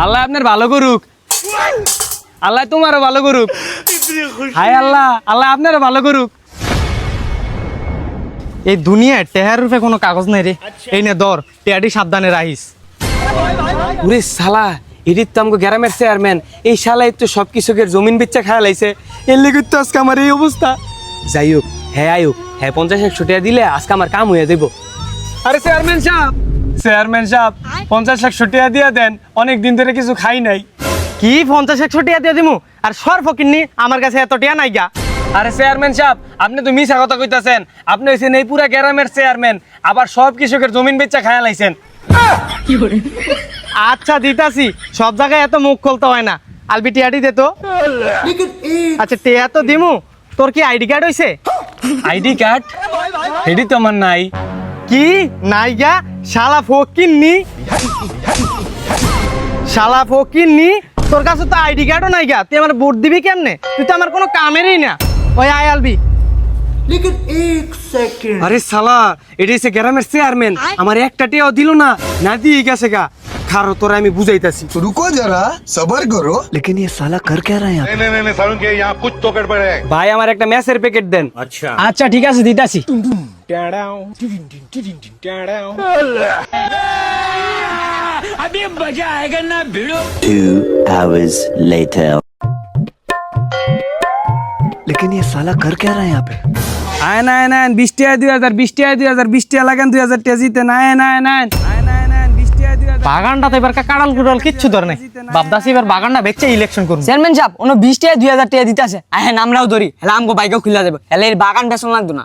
আল্লাহ আপনার ভালো করুক, আল্লাহ তোমারও ভালো করুক। হায় আল্লাহ, আল্লাহ আপনারও ভালো করুক। এই দুনিয়ায় টেহার রূপে কোনো কাগজ নাই রে। এই নে ধর, টেহাটি সাবধানে রাখিস। ওরে শালা, এটির তো আমাকে গ্রামের চেয়ারম্যান, এই শালাই তো সব কিছুকে জমিন বেচা খায়া লাইছে। এর লেগে তো আজকে আমার এই অবস্থা। যাই হোক, হ্যাঁ আয়ুক, হ্যাঁ 50-100 টাকা দিলে আজকে আমার কাম হয়ে দেব। আরে চেয়ারম্যান সাহেব, চেয়ারম্যান সাহেব 50-100 টাকা দিয়ে দেন, অনেক দিন ধরে কিছু খাই নাই। কি 50-100 টাকা দিয়ে দিমু? আর সর ফকিন্নি, আমার কাছে এত টাকা নাই গা। আরে চেয়ারম্যান সাহেব, আপনি তো মিছা কথা কইতাছেন। আপনি হইছেন এই পুরা গ্রামের চেয়ারম্যান, আবার সব কৃষকের জমিন বেচা খায়া লাইছেন। আচ্ছা দিতাছি, সব জায়গায় এত মুখ খুলতে হয় না। আলবি টিয়াটি দে তো। আচ্ছা টিয়া তো দিমু, তোর কি আইডি কার্ড হইছে? আইডি কার্ড এডি তো আমার নাই। কি নাই গা? শালা ফকিন্নি, শালা ফকিন্নি, তোর কাছে তো আইডি কার্ডও নাই গা, তুই আমার ভোট দিবি কেমনে? তুই তো আমার কোনো কামেরই না। ওই আয় আলবি। আরে শালা, এটি হচ্ছে গ্রামের চেয়ারম্যান, আমার একটা টিয়াও দিল না, না দিয়ে গেছে গা। খারো তোরা আমি বুঝাইতাছি। रुको जरा सबर करो। लेकिन ये साला कर क्या रहा है यहाँ पे? नहीं सारुण के यहाँ कुछ तो गड़बड़ है। ভাই আমার একটা ম্যাচের প্যাকেট দেন। আচ্ছা ঠিক আছে দিতাছি। 2 hours later. लेकिन ये साला कर क्या रहा है यहाँ पे? আয়ন আয়ন আয়ন 20 টাকা 2000, 20 টাকা 2000, 20 টাকা লাগান 2000 টাকা জিতেন। আয়ন আয়ন আয়ন আয়ন আয়ন আয়ন 20 টাকা 2000। বাগানটা তো এবার কাড়াল কুড়াল কিচ্ছু ধর নাই। বাপদাসি এবার বাগানটা বেচে ইলেকশন করুন। চেয়ারম্যান সাহেব ওনো 20 টাকা 2000 টাকা দিতেছে। হ্যাঁ আমরাও ধরি, হেলে আমগো বাইকও খুলে যাবে, হেলে এর বাগান বেচন লাগতো না।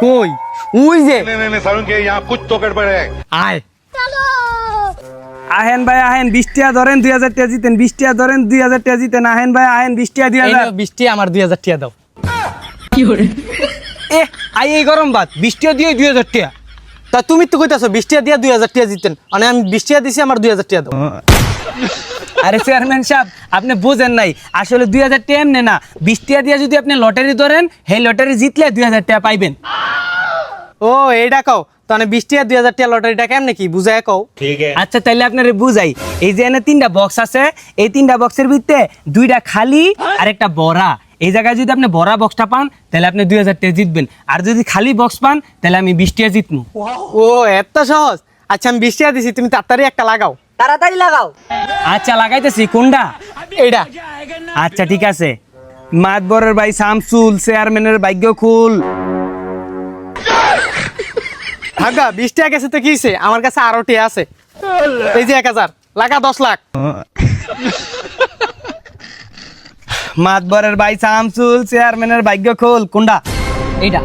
কই ওই যে नहीं सारुण के यहाँ कुछ तो गड़बड़ है। আয়। আহেন ভাই আহেন 20 টাকা ধরেন 2000 টাকা জিতেন। 20 টাকা ধরেন 2000 টাকা জিতেন। আহেন ভাই আহেন 20 টাকা 2000। 20 টাকা আমার 2000 টাকা দাও। এ আই এই গরম বাত 20 টাকা দিয়ে 2000 টাকা। তা তুমি তো কইতাছো 20 টাকা দিয়ে 2000 টাকা জিতেন, মানে আমি 20 টাকা দিছি, আমার 2000 টাকা দাও। আরে চেয়ারম্যান সাহেব, আপনি বুঝেন নাই, আসলে 2000 টাকা এমনি না, 20 টাকা দিয়ে যদি আপনি লটারি ধরেন, সেই লটারি জিতলে 2000 টাকা পাইবেন। ও এইটা কও, তাহলে 20 টাকা 2000 টাকা লটারিটা কেমনে কি বুঝায় কও। আচ্ছা তাইলে আপনারে বুঝাই। এই যে এনে 3টা বক্স আছে, এই 3টা বক্সের ভিতরে 2টা খালি আর একটা বড়া। এই জায়গায় যদি আপনি বড়া বক্সটা পান তাহলে আপনি 2000 টাকা জিতবেন, আর যদি খালি বক্স পান তাহলে আমি 20 টাকা জিতবো। ও এত সহজ। আচ্ছা আমি 20 টাকা দিছি, তুমি তাড়াতাড়ি একটা লাগাও। তাড়াতাড়ি লাগাও। আচ্ছা লাগাইতেছি, কোনটা? এইটা। আচ্ছা ঠিক আছে। মাতবরের ভাই শামসুল, চেয়ারম্যানের ভাগ্য খুল। ভাগা 20 টাকা গেছে তো কি হইছে, আমার কাছে আরো টাকা আছে। এই যে 1000 লাগা 10 লাখ। মাতবরের ভাই শামসুল, চেয়ারম্যানের ভাগ্য খুল। কোনটা? এইটা।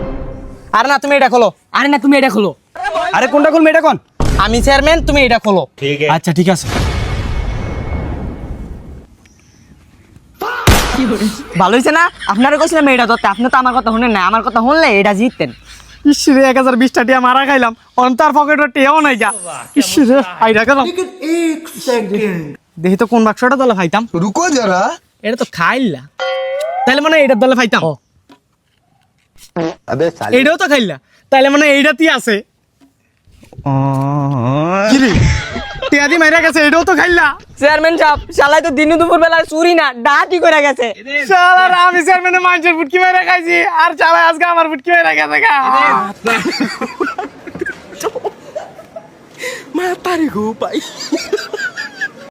আর না তুমি এটা খোলো। আরে না তুমি এটা খোলো। আরে কোনটা খুলবে এটা কোন? আমি চেয়ারম্যান, তুমি এটা খোলো। আচ্ছা ঠিক আছে। ভালো হইছে না? আপনারা কইছিলাম এটা ধরতে, আপনি তো আমার কথা শুনেন না, আমার কথা শুনলে এটা জিততেন। ইসরে 1020 টাকা মারা খাইলাম, অন্তর পকেটে টেও নাই গা। ইসরে আইরা গেলাম। দেখি তো কোন বাক্সটা দলে খাইতাম। रुको जरा। এটা তো খাইলা, তাহলে মানে এইটার দলে খাইতাম। अबे साले। এইটাও তো খাইলা, তাহলে মানে এইটাতেই আছে। কি রে, টিয়াদি মাইরা গেছে, এটাও তো খাইলা। চেয়ারম্যান সাহেব শালাই তো দিন দুপুর বেলা চুরি না ডাহাতি করে গেছে। শালার আমি চেয়ারম্যানের মানুষের ফুটকি মাইরা খাইছি, আর শালা আজকে আমার ফুটকি মাইরা গেছে গা। मैं तारी को पाई।